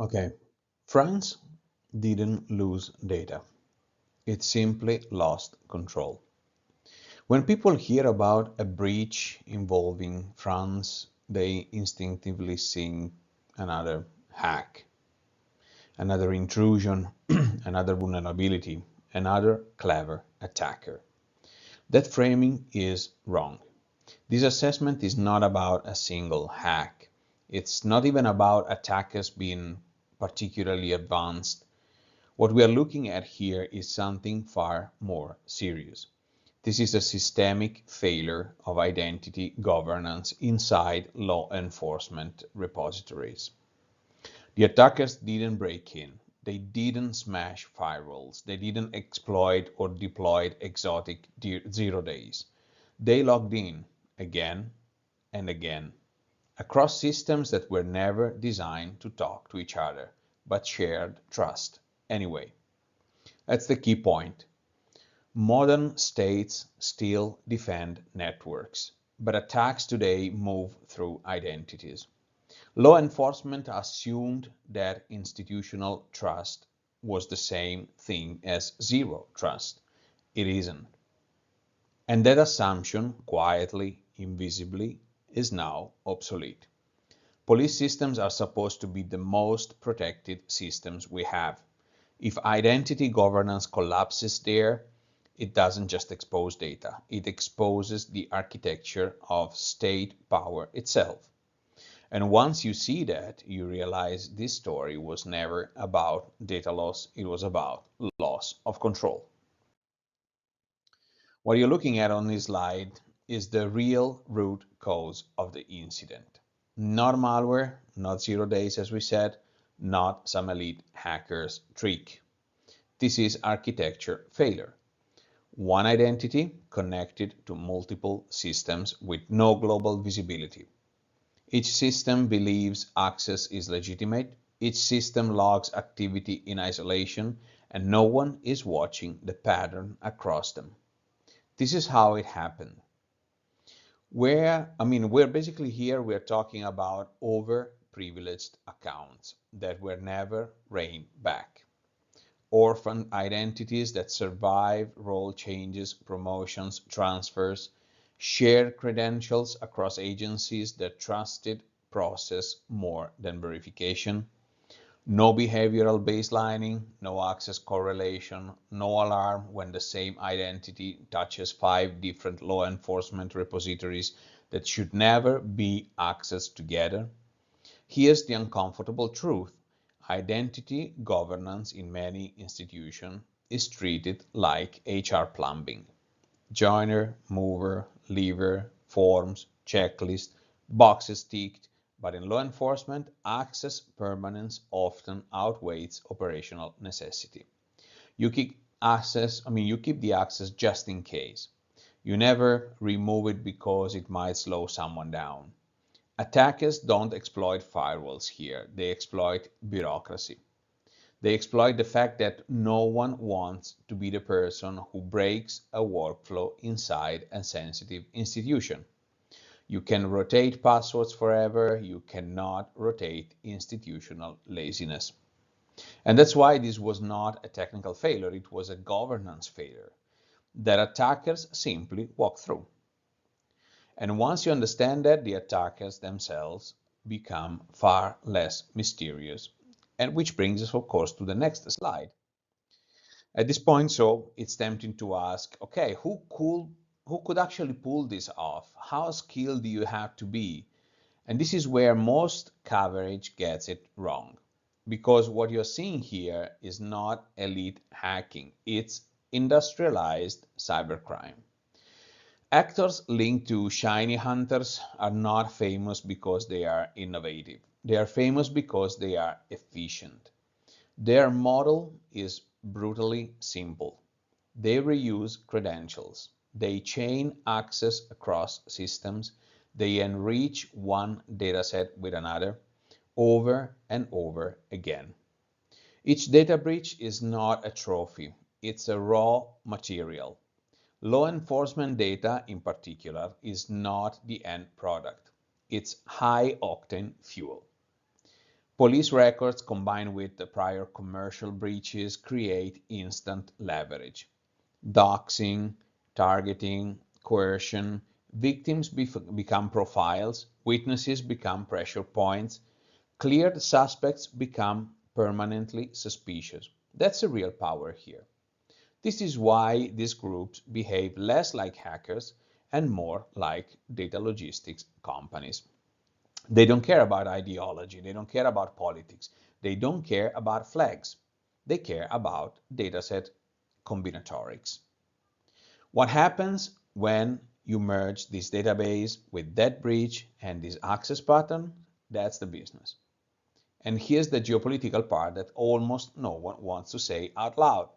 Okay, France didn't lose data. It simply lost control. When people hear about a breach involving France, they instinctively think another hack, another intrusion, another vulnerability, another clever attacker. That framing is wrong. This assessment is not about a single hack. It's not even about attackers being particularly advanced. What we are looking at here is something far more serious. This is a systemic failure of identity governance inside law enforcement repositories. The attackers didn't break in. They didn't smash firewalls. They didn't exploit or deploy exotic 0 days. They logged in again and again across systems that were never designed to talk to each other, but shared trust anyway. That's the key point. Modern states still defend networks, but attacks today move through identities. Law enforcement assumed that institutional trust was the same thing as zero trust. It isn't. And that assumption, quietly, invisibly, is now obsolete. Police systems are supposed to be the most protected systems we have. If identity governance collapses there, it doesn't just expose data, it exposes the architecture of state power itself. And once you see that, you realize this story was never about data loss, it was about loss of control. What you're looking at on this slide is the real root cause of the incident. Not malware, not 0 days as we said, not some elite hacker's trick. This is architecture failure. One identity connected to multiple systems with no global visibility. Each system believes access is legitimate. Each system logs activity in isolation, and no one is watching the pattern across them. This is how it happened. We're basically here, we're talking about overprivileged accounts that were never reined back. Orphaned identities that survive role changes, promotions, transfers, shared credentials across agencies that trusted process more than verification, no behavioral baselining, no access correlation, no alarm when the same identity touches 5 different law enforcement repositories that should never be accessed together. Here's the uncomfortable truth. Identity governance in many institutions is treated like HR plumbing. Joiner, mover, lever, forms, checklist, boxes ticked, but in law enforcement, access permanence often outweighs operational necessity. You keep you keep the access just in case. You never remove it because it might slow someone down. Attackers don't exploit firewalls here, they exploit bureaucracy. They exploit the fact that no one wants to be the person who breaks a workflow inside a sensitive institution. You can rotate passwords forever, you cannot rotate institutional laziness. And that's why this was not a technical failure, it was a governance failure that attackers simply walk through. And once you understand that, the attackers themselves become far less mysterious. And which brings us, of course, to the next slide. At this point, so it's tempting to ask, okay, who could actually pull this off? How skilled do you have to be? And this is where most coverage gets it wrong. Because what you're seeing here is not elite hacking, it's industrialized cybercrime. Actors linked to ShinyHunters are not famous because they are innovative. They are famous because they are efficient. Their model is brutally simple. They reuse credentials. They chain access across systems. They enrich one dataset with another over and over again. Each data breach is not a trophy. It's a raw material. Law enforcement data, in particular, is not the end product. It's high-octane fuel. Police records combined with the prior commercial breaches create instant leverage. Doxing, targeting, coercion, victims become profiles, witnesses become pressure points, cleared suspects become permanently suspicious. That's the real power here. This is why these groups behave less like hackers and more like data logistics companies. They don't care about ideology, they don't care about politics, they don't care about flags. They care about dataset combinatorics. What happens when you merge this database with that breach and this access pattern? That's the business. And here's the geopolitical part that almost no one wants to say out loud.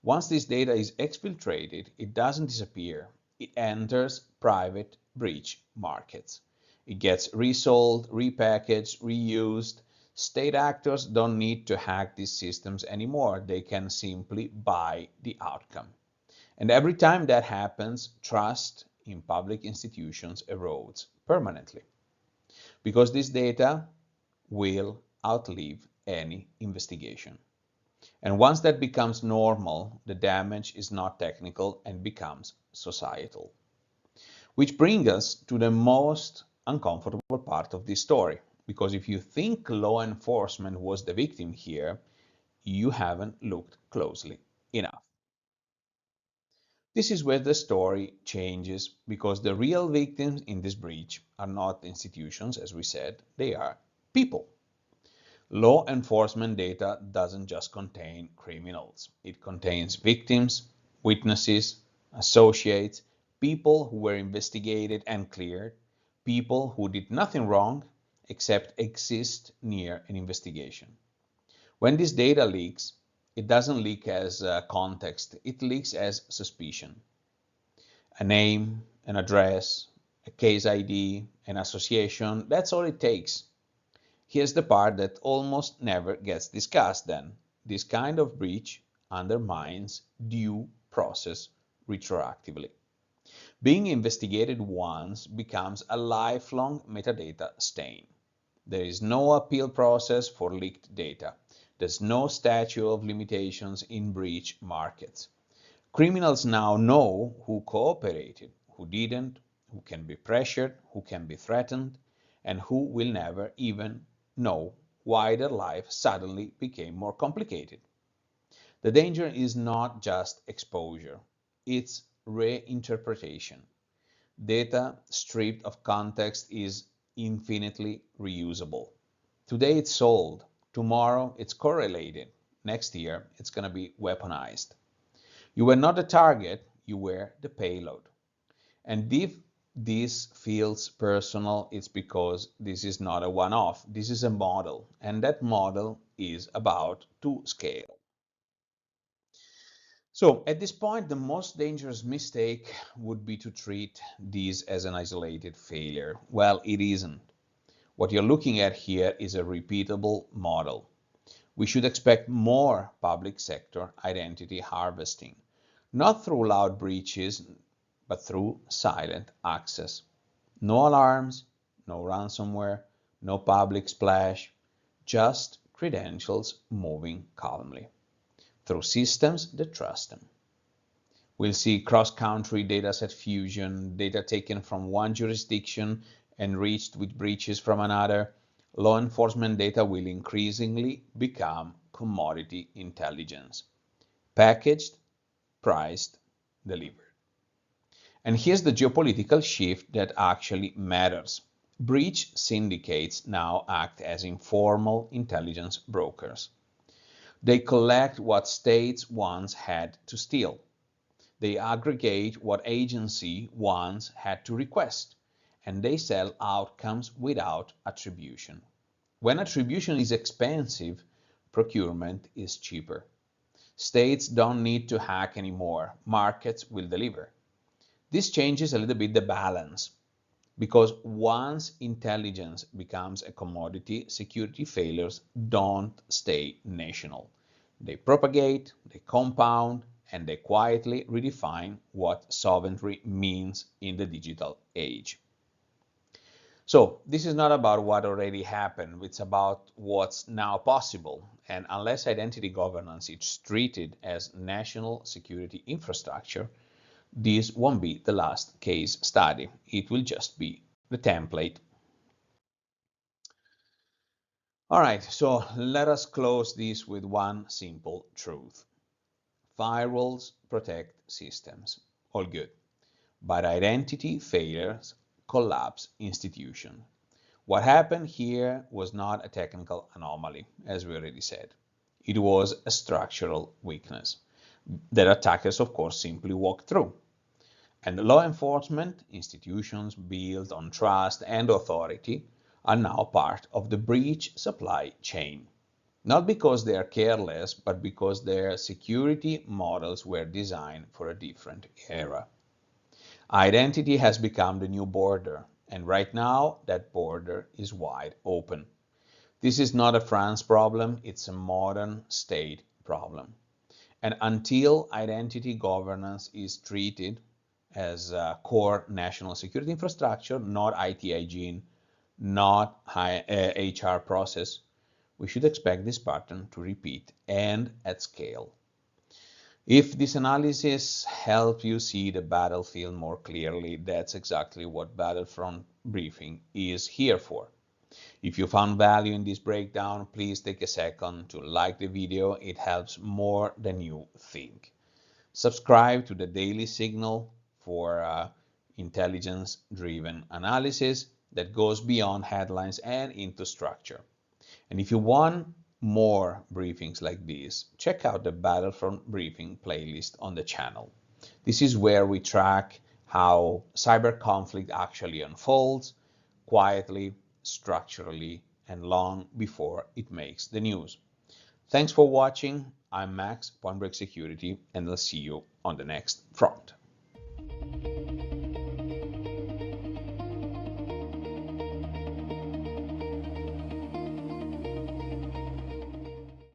Once this data is exfiltrated, it doesn't disappear. It enters private breach markets. It gets resold, repackaged, reused. State actors don't need to hack these systems anymore. They can simply buy the outcome. And every time that happens, trust in public institutions erodes permanently because this data will outlive any investigation. And once that becomes normal, the damage is not technical and becomes societal. Which brings us to the most uncomfortable part of this story. Because if you think law enforcement was the victim here, you haven't looked closely enough. This is where the story changes because the real victims in this breach are not institutions, as we said, they are people. Law enforcement data doesn't just contain criminals. It contains victims, witnesses, associates, people who were investigated and cleared, people who did nothing wrong except exist near an investigation. When this data leaks, it doesn't leak as context, it leaks as suspicion. A name, an address, a case ID, an association, that's all it takes. Here's the part that almost never gets discussed then. This kind of breach undermines due process retroactively. Being investigated once becomes a lifelong metadata stain. There is no appeal process for leaked data. There's no statute of limitations in breach markets. Criminals now know who cooperated, who didn't, who can be pressured, who can be threatened, and who will never even know why their life suddenly became more complicated. The danger is not just exposure, it's reinterpretation. Data stripped of context is infinitely reusable. Today it's sold, tomorrow it's correlated, next year it's going to be weaponized. You were not the target, you were the payload. And if this feels personal, it's because this is not a one-off. This is a model, and that model is about to scale. So at this point, the most dangerous mistake would be to treat this as an isolated failure. Well, it isn't. What you're looking at here is a repeatable model. We should expect more public sector identity harvesting, not through loud breaches, but through silent access. No alarms, no ransomware, no public splash, just credentials moving calmly through systems that trust them. We'll see cross-country dataset fusion, data taken from one jurisdiction enriched with breaches from another. Law enforcement data will increasingly become commodity intelligence, packaged, priced, delivered. And here's the geopolitical shift that actually matters. Breach syndicates now act as informal intelligence brokers. They collect what states once had to steal. They aggregate what agency once had to request. And they sell outcomes without attribution. When attribution is expensive, procurement is cheaper. States don't need to hack anymore. Markets will deliver. This changes a little bit the balance, because once intelligence becomes a commodity, security failures don't stay national. They propagate, they compound, and they quietly redefine what sovereignty means in the digital age. So this is not about what already happened, it's about what's now possible. And unless identity governance is treated as national security infrastructure, this won't be the last case study. It will just be the template. All right, so let us close this with one simple truth. Firewalls protect systems, all good. But identity failures collapse institutions. What happened here was not a technical anomaly, as we already said. It was a structural weakness that attackers, of course, simply walked through. And law enforcement institutions built on trust and authority are now part of the breach supply chain. Not because they are careless, but because their security models were designed for a different era. Identity has become the new border, and right now that border is wide open. This is not a France problem, it's a modern state problem. And until identity governance is treated as a core national security infrastructure, not IT hygiene, not HR process, we should expect this pattern to repeat and at scale. If this analysis helps you see the battlefield more clearly, that's exactly what Battlefront Briefing is here for. If you found value in this breakdown, please take a second to like the video. It helps more than you think. Subscribe to the Daily Signal for intelligence-driven analysis that goes beyond headlines and into structure. And if you want more briefings like this, check out the Battlefront Briefing playlist on the channel. This is where we track how cyber conflict actually unfolds, quietly, structurally, and long before it makes the news. Thanks for watching. I'm Max, Point Break Security, and I'll see you on the next front.